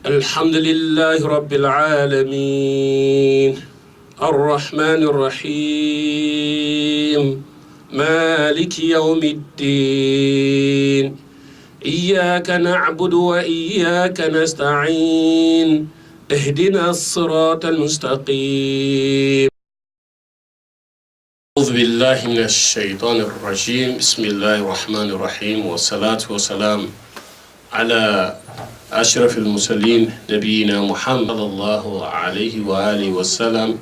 الحمد لله رب العالمين الرحمن الرحيم مالك يوم الدين إياك نعبد وإياك نستعين اهدنا الصراط المستقيم أعوذ بالله من الشيطان الرجيم بسم الله الرحمن الرحيم والصلاة والسلام على أشرف المرسلين نبينا محمد صلى الله عليه وآله وسلم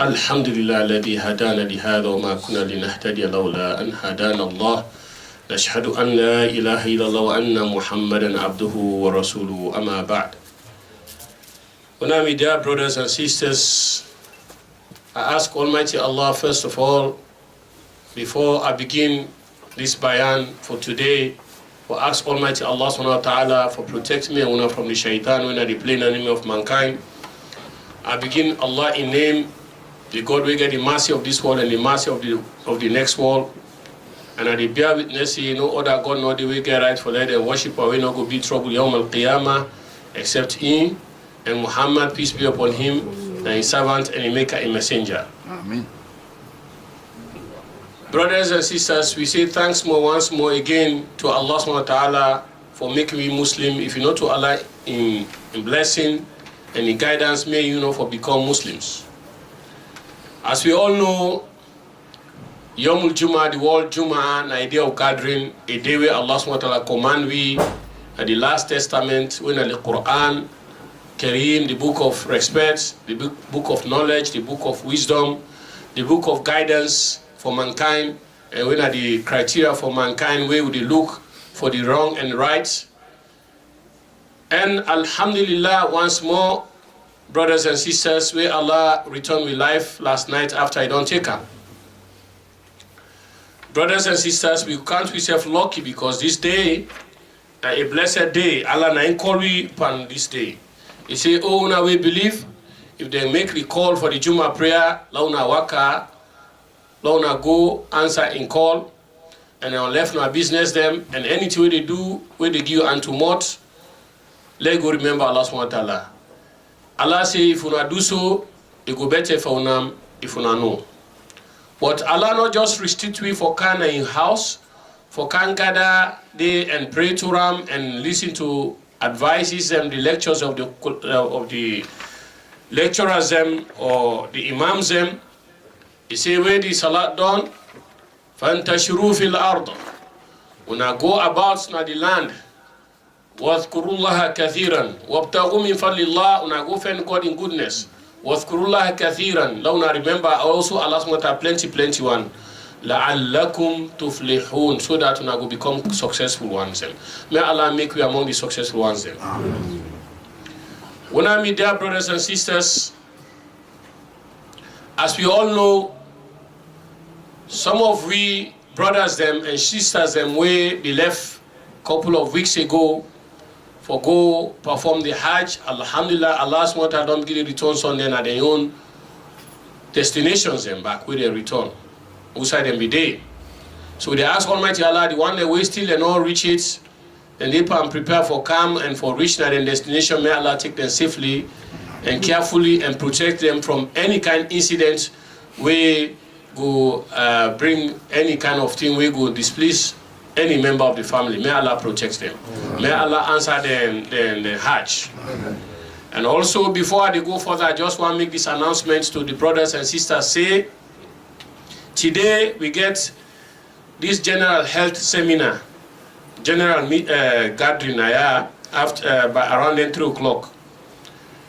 الحمد لله الذي هدانا لهذا وما كنا لنهتدي لولا أن هدانا الله نشهد أن لا إله إلا الله وأن محمدا عبده ورسوله أما بعد. Now, my dear brothers and sisters, I ask Almighty Allah first of all, before I begin this Bayaan for today, I ask Almighty Allah subhanahu wa ta'ala for protecting me from the shaitan when I the plain enemy of mankind. I begin Allah in name, the God will get the mercy of this world and the mercy of the next world. And I bear witness, no other God, no the way get right for let them worship or we not go be trouble Yawm al-Qiyamah except Him and Muhammad, peace be upon him, and his servant and he maker a messenger. Amen. Brothers and sisters, we say thanks once more again to Allah subhanahu wa ta'ala for making me Muslim. If you know to Allah in blessing and in guidance, may you know for become Muslims. As we all know, Yawmul Jum'ah, the world Jum'ah, an idea of gathering, a day where Allah subhanahu wa ta'ala command we at the last testament, when the Quran, Kareem, the book of respect, the book of knowledge, the book of wisdom, the book of guidance for mankind, and when are the criteria for mankind, where would they look for the wrong and right. And Alhamdulillah, once more, brothers and sisters, where Allah returned with life last night after I don't take her. Brothers and sisters, we count ourselves lucky because this day, a blessed day, Allah na call we upon this day. He say, oh, now we believe, if they make the call for the Juma prayer, launa waka, launa go answer in call, and on left no business them, and anything where they do, where they give unto mot, let go remember Allah subhanahu wa ta'ala. Allah say, if you not do so, it go better for unam, if you not know. But Allah not just restrict we for can in house, for can gather day and pray to Ram and listen to advices and the lectures of the lecturers them or the imams them. He say when the salat done, fantashiru fil ard. When I go about na the land, wadhkurullaha kathiran, wabtaghu min fadlillah. When I go find God in goodness, wadhkurullaha kathiran. Now I remember also Allah subhanahu wa ta'ala plenty one. لَعَلَّكُمْ تُفْلِحُونَ, so that we will become successful ones. May Allah make you among the successful ones. When I meet dear brothers and sisters, as we all know, some of we brothers them and sisters them we be left a couple of weeks ago for go perform the Hajj. Alhamdulillah, Allah subhanahu wa ta'ala don't give the returns on them at their own destinations them back where they return. Outside them be day. So they ask Almighty Allah, the one that we still and all reach it, and they prepare for come and for reach their destination. May Allah take them safely and carefully and protect them from any kind of incident where go bring any kind of thing where go displease any member of the family. May Allah protect them. May Allah answer them the Hajj. And also before they go further, I just want to make this announcement to the brothers and sisters. Say, today we get this general health seminar, general gathering after by around 3 o'clock.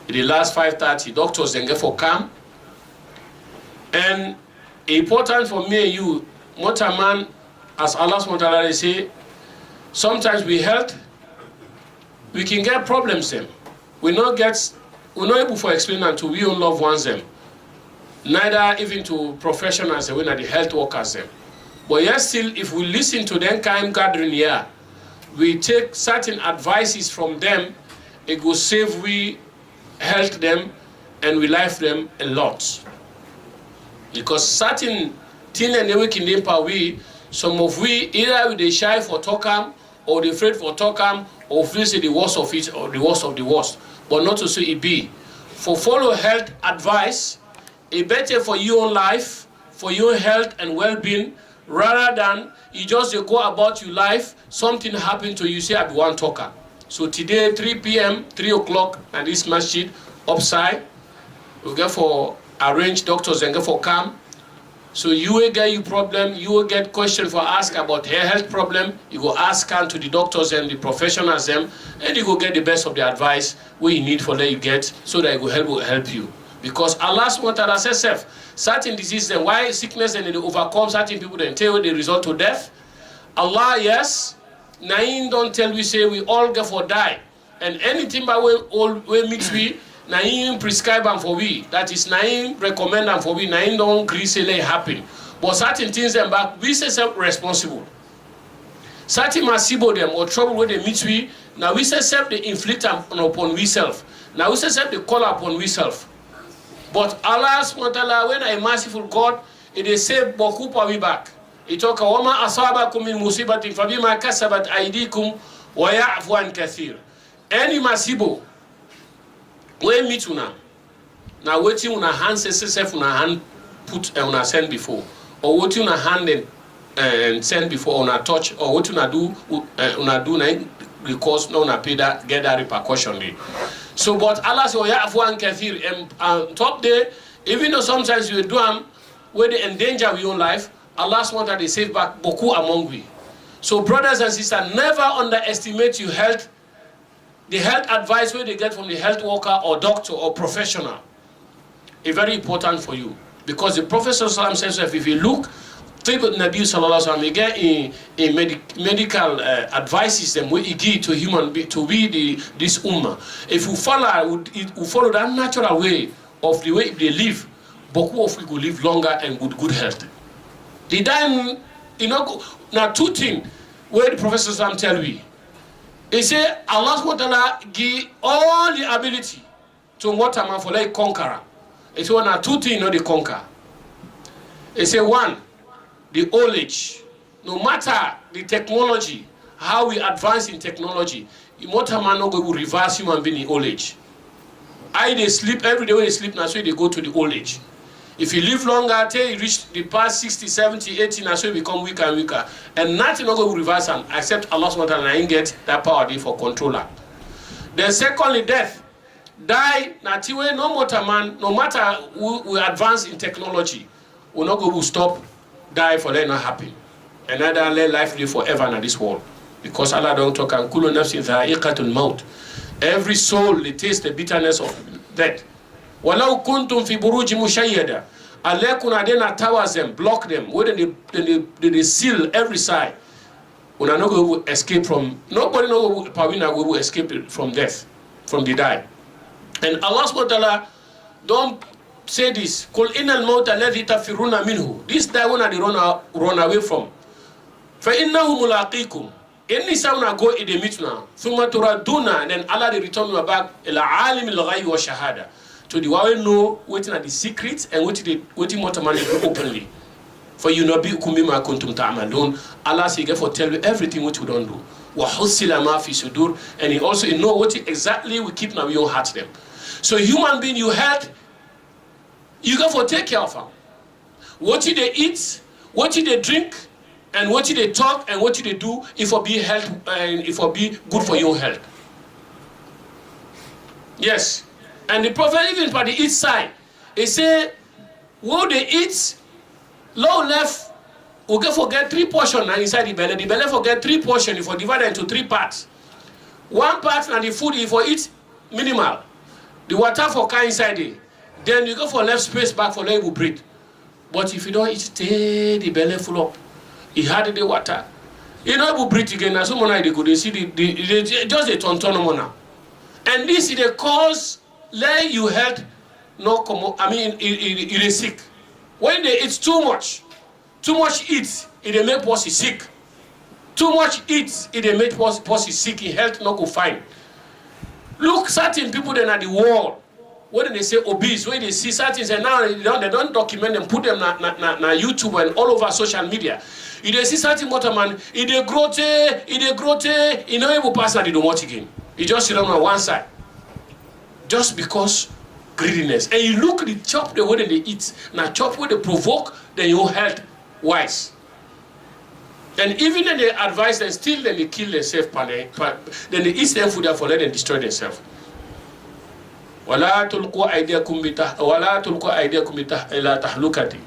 In the last 5:30, doctors then get for come. And important for me and you, Motaman, as Allah subhanahu wa ta'ala say, sometimes we health, we can get problems them. We're not able to explain unto we own loved ones them. Neither even to professionals when are the health workers them. But yet still, if we listen to them kind gathering here, we take certain advices from them, it will save we health them and we life them a lot. Because certain things and we can we some of we either they shy for talk or they afraid for talk or if they say the worst of it or the worst of the worst. But not to say it be. For follow health advice, it better for your own life, for your health and well-being, rather than you just go about your life, something happened to you, say I be one talker. So today, 3 p.m., 3 o'clock, and this masjid upside, we go for arrange doctors and go for camp. So you will get your problem, you will get question for ask about her health problem, you go ask to the doctors and the professionals them, and you go get the best of the advice what you need for that you get, so that it will help you. Because Allah SWT says certain diseases and why sickness and they overcome certain people then tell the result to death. Allah, yes, Nain don't tell we say we all get for die. And anything by we meet we, Nain prescribe them for we. That is Nain recommend them for we. Nain don't agree say it happen. But certain things them back, we say self responsible. Certain masibo them or trouble when they meet we, now we say self they inflict upon we self. Now we say self they call upon we self. But Allah SWT, when a merciful God, it is say boku pa we back. It talk wama asabakum min musibatin fabima kasabat aydikum wa ya'fu an kathir. Any masibo we meet una. Now waiting una hand say self una hand put una send before. Or what una hand and send before una touch, or what una do because no una pay that get that repercussion there. So but Allah say ya'fu an kathir, and top there, even though sometimes you do them where they endanger your own life, Allah SWT they save back boku among we. So brothers and sisters, never underestimate your health, the health advice where they get from the health worker or doctor or professional. It's very important for you. Because the Prophet says if you look, Nabi Sallallahu Alaihi Wasallam, you get in medical advices them where he give to human to be this ummah. If you follow that natural way of the way they live, boku of we will live longer and good health. The dying, now two things where the Prophet tell we. He say Allah SWT give all the ability to what man for like conqueror. He say now two things they conquer. He say one, the old age. No matter the technology, how we advance in technology, immortal man not going to reverse human being in old age. They sleep every day when they sleep, now so they go to the old age. If you live longer, till you reach the past 60, 70, 80, now so you become weaker and weaker. And nothing not going to reverse them, except Allah SWT and get that power there for controller. Then secondly, death. Die, no matter man, no matter we advance in technology, we're not going to stop, die for that not happen. And neither let life live forever in this world. Because Allah don't talk and kullu nafsin dha'iqatul maut. Every soul, they taste the bitterness of death. Walau kuntum fi buruji mushayyada. Allah kuna dena towers them, block them, where they seal every side. We are not going to escape from, nobody will escape from death, from the die. And Allah SWT don't say this. Kul innal mawta alladhi tafiruna minhu. This die when they run away from. Fa innahu mulaqikum. Any sound go in the meet now. Thumma turaduna, and then Allah they return you back ila alim al-ghayb wa shahada. To the one know waiting at the secret and waiting what man do openly. For you know be kumima kuntum ta'malun. Allah say for tell you everything what you don't do. Wa husila ma fi sudur, and he also know what exactly we keep now your heart them. So human being you health, you got for take care of them. What they eat, what they drink, and what they talk and what they do, if it be health and if it be good for your health. Yes. And the Prophet even for the eat side, he say, what they eat, low left, we can forget 3 portions inside the belly forget 3 portions, if we divide it into 3 parts. 1 part and the food if we eat minimal. The water for car inside it. Then you go for left space back for let you breathe. But if you don't eat, stay the belly full up. He had the water. You know you breathe again, now someone they go, they see just the ton now. And this is the cause let you health no come. I mean, it is sick. When they eat too much eat, it make person sick. Too much eat, it make person sick. In health not go fine. Look, certain people then at the world, when they say obese, when they see certain, and now they don't document them, put them na YouTube and all over social media. If they see certain waterman, if they grote, you know, even pass they don't watch again. You just sit on one side. Just because greediness. And you look at the chop the way they eat, now chop where they provoke, then your health wise. And even when they advise them, still then they kill themselves, then they eat their food for let them destroy themselves. وَلَا تُلْقُوا أَيْدِيَكُمْ إِلَىٰ تَحْلُكَةٍ.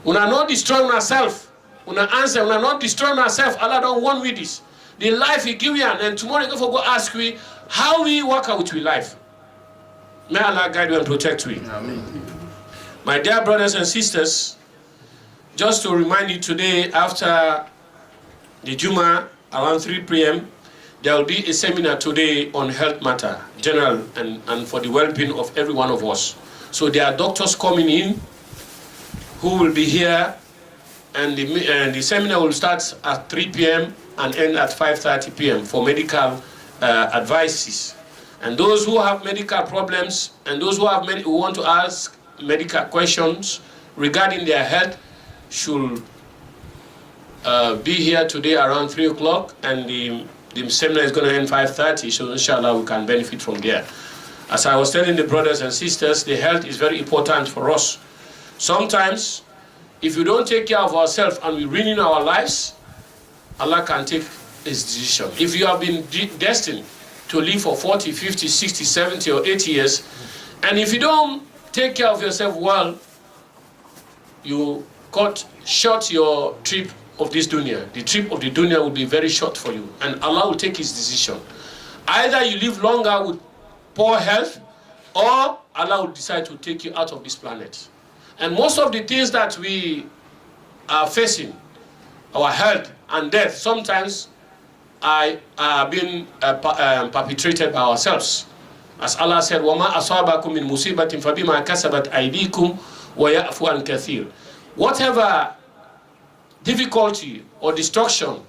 We are not destroying ourselves. We are not destroying ourselves. Allah don't want with this. The life He give you, and tomorrow you go ask we how we work out with life. May Allah guide you and protect you. Amen. My dear brothers and sisters, just to remind you today, after the Juma around 3 p.m., there will be a seminar today on health matter, general, and for the well-being of every one of us. So there are doctors coming in who will be here, and the seminar will start at 3 p.m. and end at 5:30 p.m. for medical advices. And those who have medical problems and those who want to ask medical questions regarding their health should be here today around 3 o'clock, and the seminar is going to end 5:30, so inshallah we can benefit from there. As I was telling the brothers and sisters, the health is very important for us. Sometimes, if we don't take care of ourselves and we ruin our lives, Allah can take His decision. If you have been destined to live for 40, 50, 60, 70 or 80 years, and if you don't take care of yourself well, you cut short your trip of this dunya. The trip of the dunya will be very short for you, and Allah will take His decision. Either you live longer with poor health, or Allah will decide to take you out of this planet. And most of the things that we are facing, our health and death, sometimes are being perpetrated by ourselves. As Allah said, وَمَا أَصَابَكُم مِّن مُّصِيبَةٍ فَبِمَا كَسَبَتْ أَيْدِيكُمْ وَيَعْفُو عَنْ كَثِيرٍ. Whatever difficulty or destruction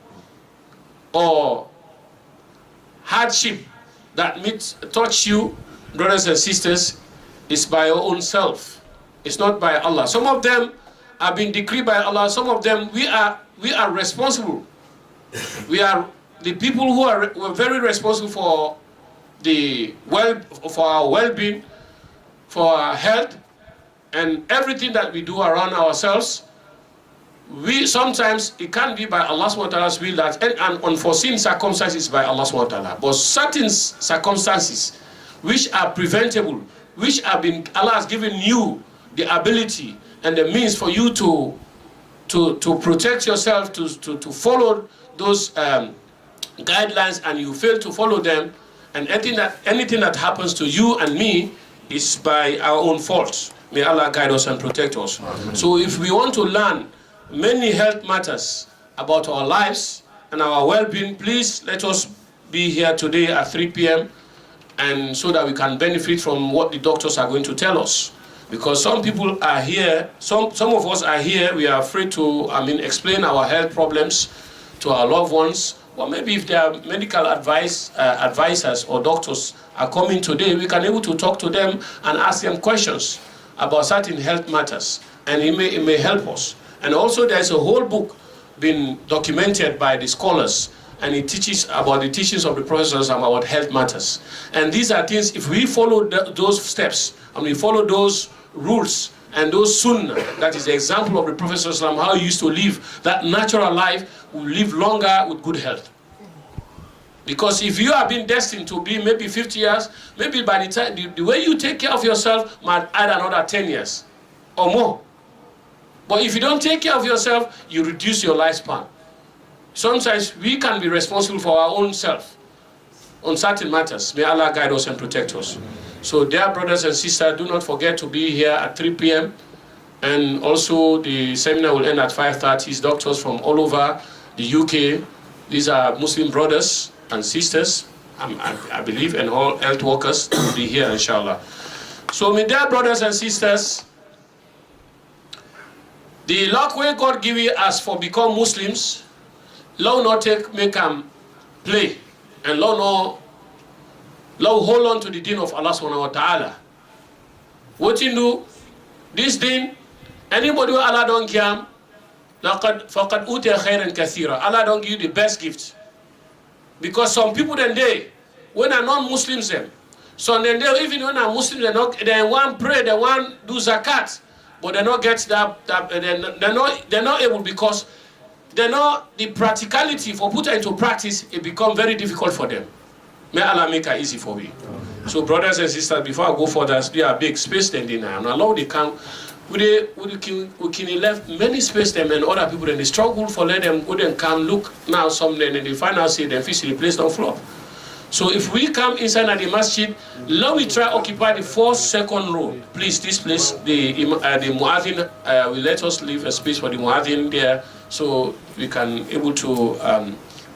or hardship that touch you, brothers and sisters, is by your own self. It's not by Allah. Some of them have been decreed by Allah. Some of them we are responsible. We are the people who are very responsible for our well-being, for our health, and everything that we do around ourselves. We sometimes it can be by Allah subhanahu wa ta'ala's will that and unforeseen circumstances by Allah subhanahu wa ta'ala. But certain circumstances which are preventable, which have been Allah has given you the ability and the means for you to protect yourself, to follow those guidelines, and you fail to follow them, and anything that happens to you and me is by our own fault. May Allah guide us and protect us. Amen. So if we want to learn many health matters about our lives and our well-being, please let us be here today at 3 p.m. and so that we can benefit from what the doctors are going to tell us. Because some people are here, some of us are here, we are afraid to explain our health problems to our loved ones. Or maybe if there are medical advisors or doctors are coming today, we can able to talk to them and ask them questions about certain health matters, and it may help us. And also there's a whole book been documented by the scholars, and it teaches about the teachings of the Prophet about health matters. And these are things, if we follow those steps, and we follow those rules and those sunnah, that is the example of the Prophet how he used to live that natural life, will live longer with good health. Because if you have been destined to be maybe 50 years, maybe by the time, the way you take care of yourself might add another 10 years or more. But if you don't take care of yourself, you reduce your lifespan. Sometimes we can be responsible for our own self on certain matters. May Allah guide us and protect us. So dear brothers and sisters, do not forget to be here at 3 p.m. And also the seminar will end at 5:30. Doctors from all over the UK. These are Muslim brothers and sisters, I believe, and all health workers will be here, inshallah. So my dear brothers and sisters, the luck way God give us for become Muslims, Lord not make them play, and Lord hold on to the deen of Allah subhanahu wa ta'ala. What you do, this deen, anybody who Allah don't care, فَقَدْ أُوتِيَ خَيْرًا كَثِيرًا. Allah don't give you the best gift. Because some people then when are non-Muslims them, so then they, even when are Muslims, they want pray, they want do zakat, but they not get they're not able, because they know the practicality for put into practice, it become very difficult for them. May Allah make it easy for me. So brothers and sisters, before I go further, there are big space then and allow they come. We can left many space them and other people, and they struggle for let them go and come look now some and they find out say them physically placed on floor. So if we come inside at the masjid, let me try occupy the first, second row. Please, this place, the muadhin will let us leave a space for the muadhin there, so we can able to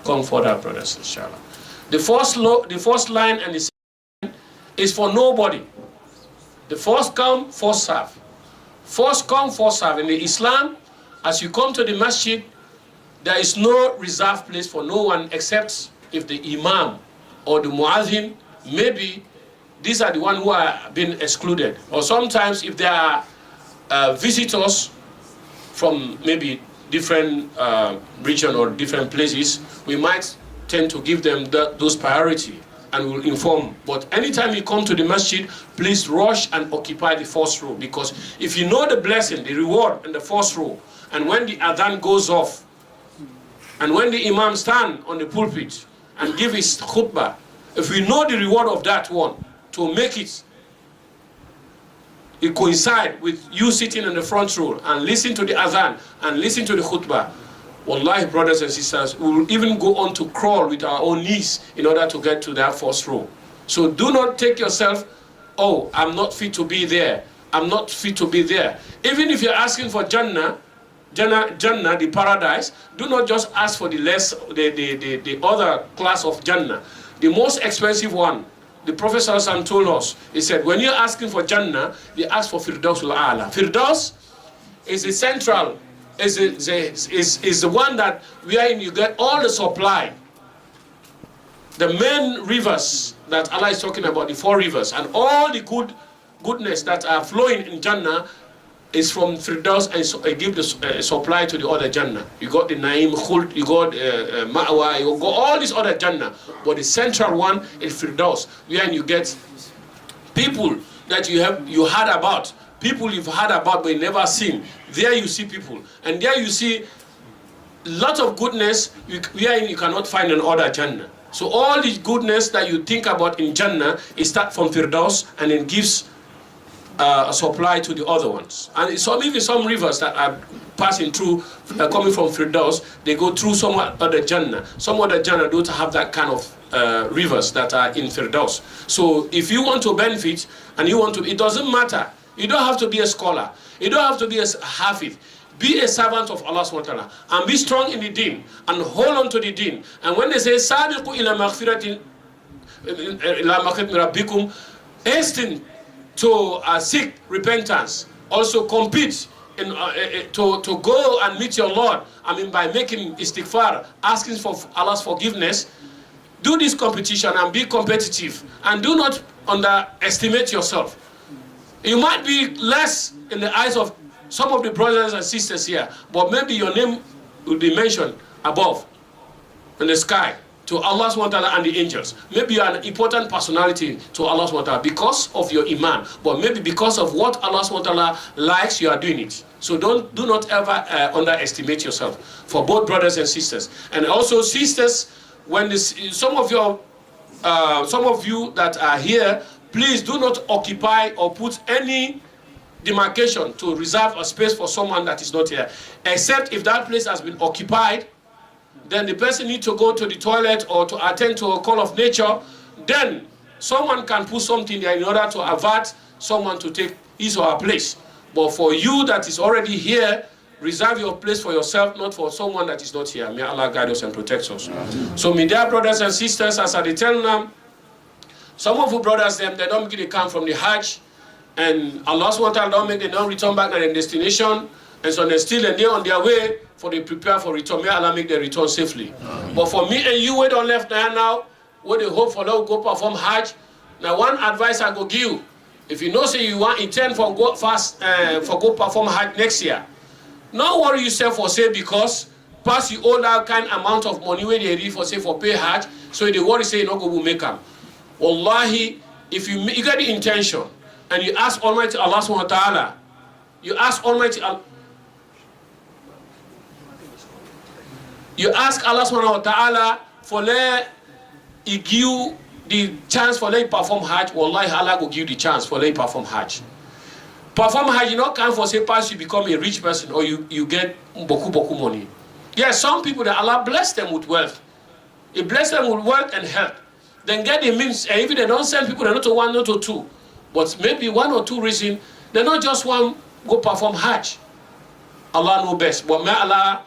come further, brothers, inshallah. The first line and the second is for nobody. The first come, first serve. First come, first serve. In the Islam, as you come to the masjid, there is no reserved place for no one except if the imam or the muazzin, maybe these are the ones who are being excluded. Or sometimes if there are visitors from maybe different region or different places, we might tend to give them those priority and will inform. But anytime you come to the masjid, please rush and occupy the first row, because if you know the blessing, the reward in the first row, and when the adhan goes off, and when the imam stand on the pulpit and give his khutbah, if we know the reward of that one, to make it coincide with you sitting in the front row and listen to the adhan and listen to the khutbah, wallahi, brothers and sisters, we will even go on to crawl with our own knees in order to get to that first row. So do not take yourself, oh, I'm not fit to be there, I'm not fit to be there. Even if you're asking for Jannah, the paradise, do not just ask for the other class of Jannah. The most expensive one, the Prophet ﷺ told us, he said, when you're asking for Jannah, you ask for Firdausul A'la. Firdaus is the central, is the one that wherein you get all the supply. The main rivers that Allah is talking about, the 4 rivers, and all the goodness that are flowing in Jannah is from Firdaus, and so give the supply to the other Jannah. You got the Naim, Khuld, you got Ma'wa, you got all these other Jannah. But the central one is Firdaus, where you get people that you heard about, people you've heard about but you never seen. There you see people, and there you see lot of goodness where you cannot find in other Jannah. So all the goodness that you think about in Jannah is start from Firdaus and then gives a supply to the other ones. And even some rivers that are passing through, coming from Firdaus, they go through some other Jannah. Some other Jannah don't have that kind of rivers that are in Firdaus. So if you want to benefit and you want to, it doesn't matter. You don't have to be a scholar. You don't have to be a hafid. Be a servant of Allah subhanahu wa ta'ala and be strong in the deen and hold on to the deen. And when they say sabiqu ila maghfiratin ila maghfiratin rabbikum, hasten to seek repentance, also compete in, to go and meet your Lord. I mean, by making istighfar, asking for Allah's forgiveness. Do this competition and be competitive, and do not underestimate yourself. You might be less in the eyes of some of the brothers and sisters here, but maybe your name will be mentioned above in the sky to Allah subhanahu wa ta'ala and the angels. Maybe you are an important personality to Allah subhanahu wa ta'ala because of your iman, but maybe because of what Allah subhanahu wa ta'ala likes, you are doing it. So do not ever underestimate yourself, for both brothers and sisters. And also sisters, when some of you that are here, please do not occupy or put any demarcation to reserve a space for someone that is not here, except if that place has been occupied. Then the person needs to go to the toilet or to attend to a call of nature. Then someone can put something there in order to avert someone to take his or her place. But for you that is already here, reserve your place for yourself, not for someone that is not here. May Allah guide us and protect us. So, my dear brothers and sisters, as I tell them, some of you brothers, they don't get a come from the Hajj, and Allah subhanahu wa ta'ala don't make them don't return back to their destination, and so they're still on their way for they prepare for return. May Allah make them return safely. But for me and you, we don't left there now, we they hope for them go perform Hajj. Now one advice I go give you, if you know say you want intend for go perform Hajj next year, Not worry yourself for say because pass you owe that kind amount of money where they read for say for pay Hajj, so they worry say you not go make them. Wallahi, if you get the intention and you ask Almighty Allah subhanahu wa ta'ala, you ask Almighty Allah, you ask Allah subhanahu wa ta'ala for let He give you the chance for let you perform Hajj, wallahi Allah will give you the chance for let you perform Hajj. Perform Hajj, you not come for say pass you become a rich person or you get boku money. Yes, some people that Allah bless them with wealth. He bless them with wealth and health. Then get the means, and even they don't send people, they're not to one, not to two. But maybe one or two reasons, they're not just one go perform Hajj. Allah know best. But may Allah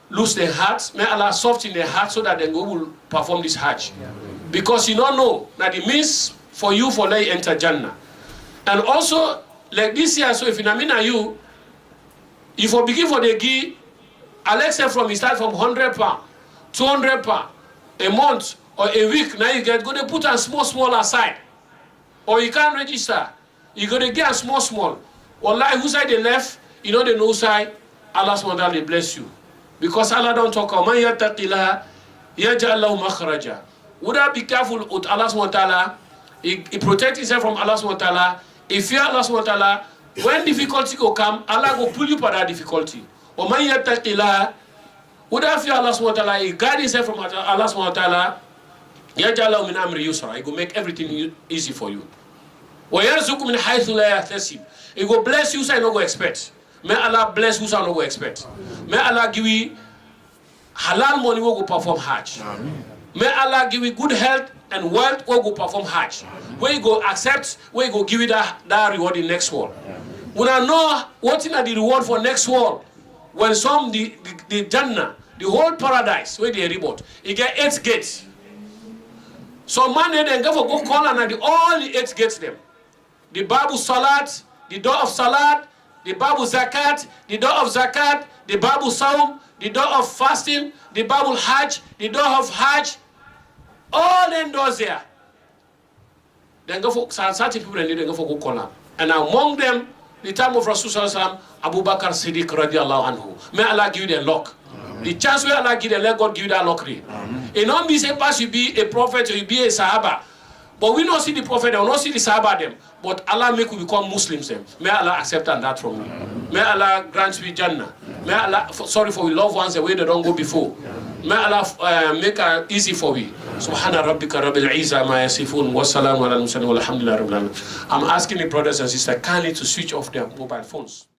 lose their hearts, may Allah soften their hearts so that they go will perform this Hajj. Because you don't know that it means for you for let you enter Jannah. And also, like this year, so if you mean you, if you begin for the gi, Alexa from start from 100 pounds, 200 pounds, a month or a week, now you get going to put a small aside. Or you can't register. You're going to get a small. Wallahi, who side they left, you know the no side, Allah subhanahu wa ta'ala bless you. Because Allah don't talk about man yattaqillah yaj'al lahu makhraja. Would I be careful with Allah subhanahu wa ta'ala? He protect himself from Allah subhanahu wa ta'ala. If fear Allah subhanahu wa ta'ala, when difficulty will come, Allah will pull you by that difficulty. Or man yattaqillah, would I fear Allah subhanahu wa ta'ala? He guide himself from Allah subhanahu wa ta'ala. Yaj'al lahu min amri yusra. He will make everything easy for you. Wa yarzuqu min haythu la yahtasib. He will bless you so you not go expect. May Allah bless you so you not go expect. May Allah give you halal money who go perform Hajj. May Allah give you good health and wealth who go perform Hajj. Where you go accept, where you go give you that reward in next world. When I know what is the reward for next world, when some the Jannah, the whole paradise where they reward, you get 8 gates. So man then go call and all the 8 gates them. The Babu Salat, the door of Salat, the Babu Zakat, the door of Zakat, the Babu Saum, the door of fasting, the Babu Hajj, the door of Hajj, all them doors there. Then go for certain people and then go for go call. And among them, the time of Rasulullah Abu Bakr Siddiq radiallahu anhu. May Allah give you the luck. The chance where Allah give you, let God give you that luck. It don't be say pass you be a prophet or you be a Sahaba. But we don't see the prophet, we don't see the Sahaba them. But Allah make we become Muslims them. May Allah accept that from you. May Allah grant you Jannah. May Allah, sorry for we loved ones the way they don't go before. May Allah make it easy for we. Subhana rabbika rabbil izza ma yasifun wa salamun ala al-mursalin walhamdulillahi rabbil alamin. I'm asking the brothers and sisters kindly to switch off their mobile phones.